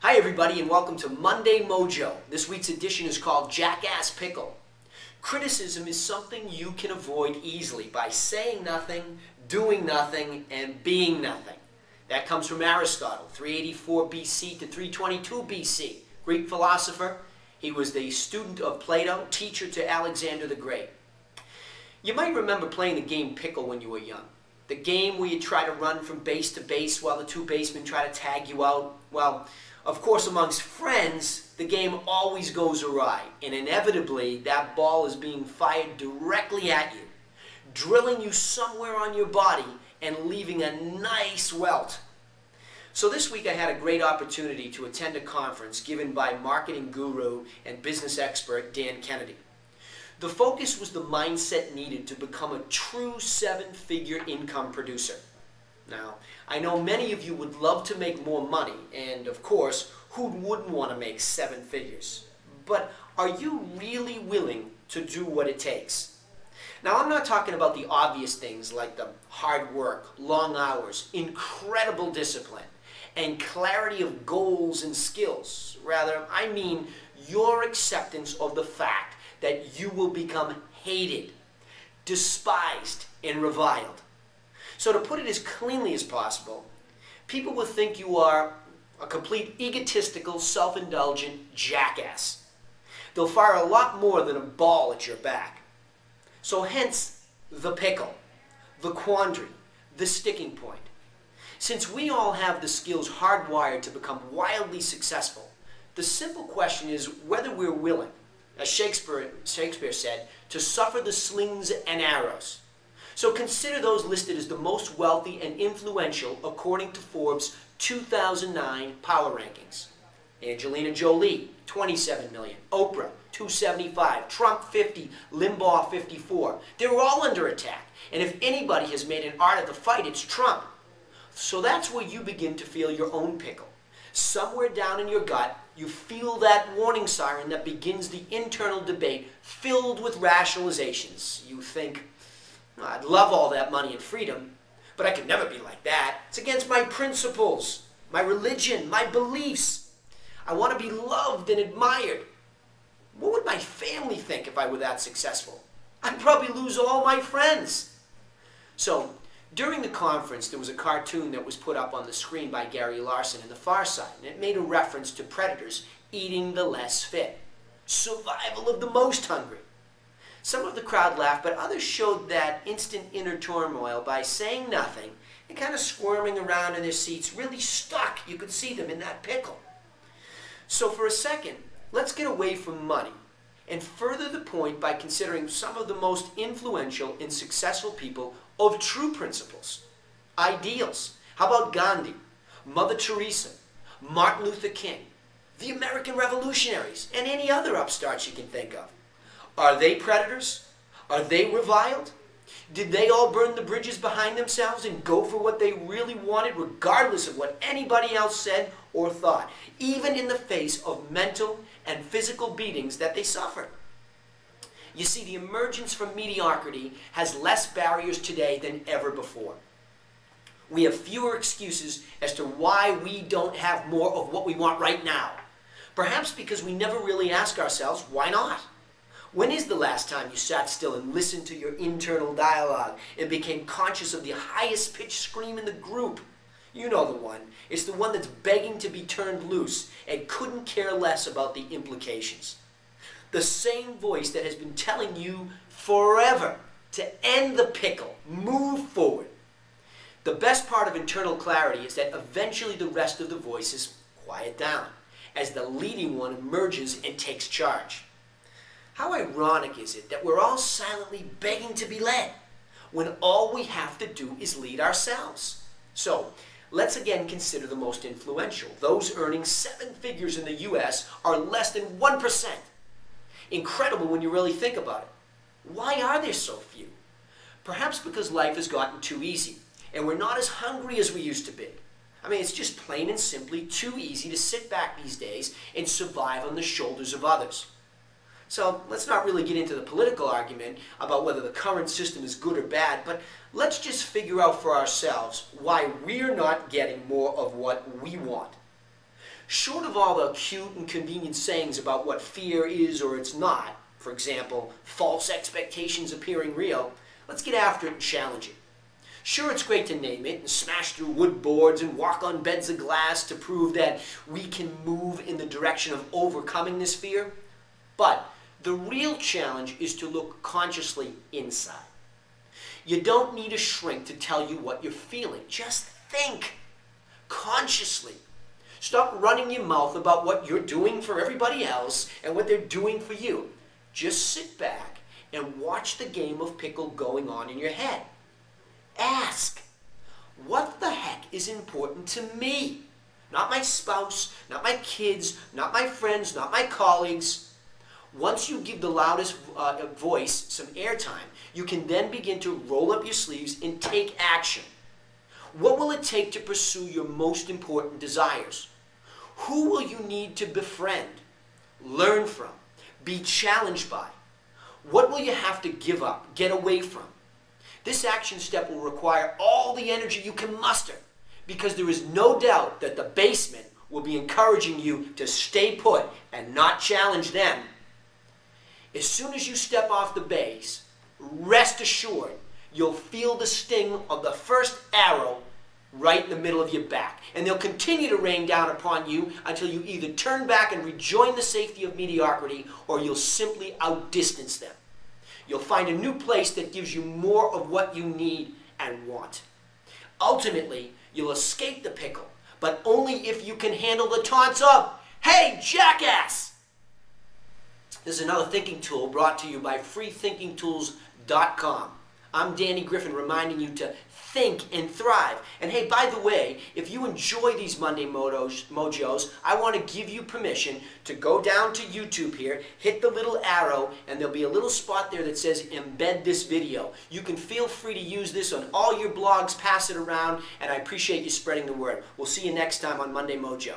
Hi everybody and welcome to Monday Mojo. This week's edition is called Jackass Pickle. Criticism is something you can avoid easily by saying nothing, doing nothing, and being nothing. That comes from Aristotle, 384 BC to 322 BC. Greek philosopher. He was the student of Plato, teacher to Alexander the Great. You might remember playing the game Pickle when you were young. The game where you try to run from base to base while the two basemen try to tag you out. Well, of course, amongst friends, the game always goes awry, and inevitably, that ball is being fired directly at you, drilling you somewhere on your body and leaving a nice welt. So this week I had a great opportunity to attend a conference given by marketing guru and business expert Dan Kennedy. The focus was the mindset needed to become a true seven-figure income producer. Now, I know many of you would love to make more money, and of course, who wouldn't want to make seven figures? But are you really willing to do what it takes? Now, I'm not talking about the obvious things like the hard work, long hours, incredible discipline, and clarity of goals and skills. Rather, I mean your acceptance of the fact that you will become hated, despised, and reviled. So to put it as cleanly as possible, people will think you are a complete egotistical, self-indulgent jackass. They'll fire a lot more than a ball at your back. So hence the pickle, the quandary, the sticking point. Since we all have the skills hardwired to become wildly successful, the simple question is whether we're willing, as Shakespeare said, to suffer the slings and arrows. So consider those listed as the most wealthy and influential according to Forbes' 2009 Power Rankings. Angelina Jolie, 27 million. Oprah, 275. Trump, 50. Limbaugh, 54. They're all under attack. And if anybody has made an art of the fight, it's Trump. So that's where you begin to feel your own pickle. Somewhere down in your gut, you feel that warning siren that begins the internal debate filled with rationalizations. You think, I'd love all that money and freedom, but I could never be like that. It's against my principles, my religion, my beliefs. I want to be loved and admired. What would my family think if I were that successful? I'd probably lose all my friends. So, during the conference, there was a cartoon that was put up on the screen by Gary Larson in The Far Side, and it made a reference to predators eating the less fit. Survival of the most hungry. Some of the crowd laughed, but others showed that instant inner turmoil by saying nothing and kind of squirming around in their seats, really stuck. You could see them in that pickle. So for a second, let's get away from money and further the point by considering some of the most influential and successful people of true principles, ideals. How about Gandhi, Mother Teresa, Martin Luther King, the American revolutionaries, and any other upstarts you can think of? Are they predators? Are they reviled? Did they all burn the bridges behind themselves and go for what they really wanted regardless of what anybody else said or thought, even in the face of mental and physical beatings that they suffered? You see, the emergence from mediocrity has less barriers today than ever before. We have fewer excuses as to why we don't have more of what we want right now. Perhaps because we never really ask ourselves, why not? When is the last time you sat still and listened to your internal dialogue and became conscious of the highest pitched scream in the group? You know the one. It's the one that's begging to be turned loose and couldn't care less about the implications. The same voice that has been telling you forever to end the pickle, move forward. The best part of internal clarity is that eventually the rest of the voices quiet down as the leading one emerges and takes charge. How ironic is it that we're all silently begging to be led when all we have to do is lead ourselves? So, let's again consider the most influential. Those earning seven figures in the U.S. are less than 1%. Incredible when you really think about it. Why are there so few? Perhaps because life has gotten too easy and we're not as hungry as we used to be. I mean, it's just plain and simply too easy to sit back these days and survive on the shoulders of others. So let's not really get into the political argument about whether the current system is good or bad, but let's just figure out for ourselves why we're not getting more of what we want. Short of all the cute and convenient sayings about what fear is or it's not, for example, false expectations appearing real, let's get after it and challenge it. Sure, it's great to name it and smash through wood boards and walk on beds of glass to prove that we can move in the direction of overcoming this fear, but the real challenge is to look consciously inside. You don't need a shrink to tell you what you're feeling. Just think consciously. Stop running your mouth about what you're doing for everybody else and what they're doing for you. Just sit back and watch the game of pickle going on in your head. Ask, what the heck is important to me? Not my spouse, not my kids, not my friends, not my colleagues. Once you give the loudest voice some airtime, you can then begin to roll up your sleeves and take action. What will it take to pursue your most important desires? Who will you need to befriend, learn from, be challenged by? What will you have to give up, get away from? This action step will require all the energy you can muster, because there is no doubt that the basement will be encouraging you to stay put and not challenge them. As soon as you step off the base, rest assured you'll feel the sting of the first arrow right in the middle of your back. And they'll continue to rain down upon you until you either turn back and rejoin the safety of mediocrity, or you'll simply outdistance them. You'll find a new place that gives you more of what you need and want. Ultimately, you'll escape the pickle, but only if you can handle the taunts of, "Hey, jackass!" This is another thinking tool brought to you by freethinkingtools.com. I'm Danny Griffin, reminding you to think and thrive. And hey, by the way, if you enjoy these Monday Mojos, I want to give you permission to go down to YouTube here, hit the little arrow, and there'll be a little spot there that says embed this video. You can feel free to use this on all your blogs, pass it around, and I appreciate you spreading the word. We'll see you next time on Monday Mojo.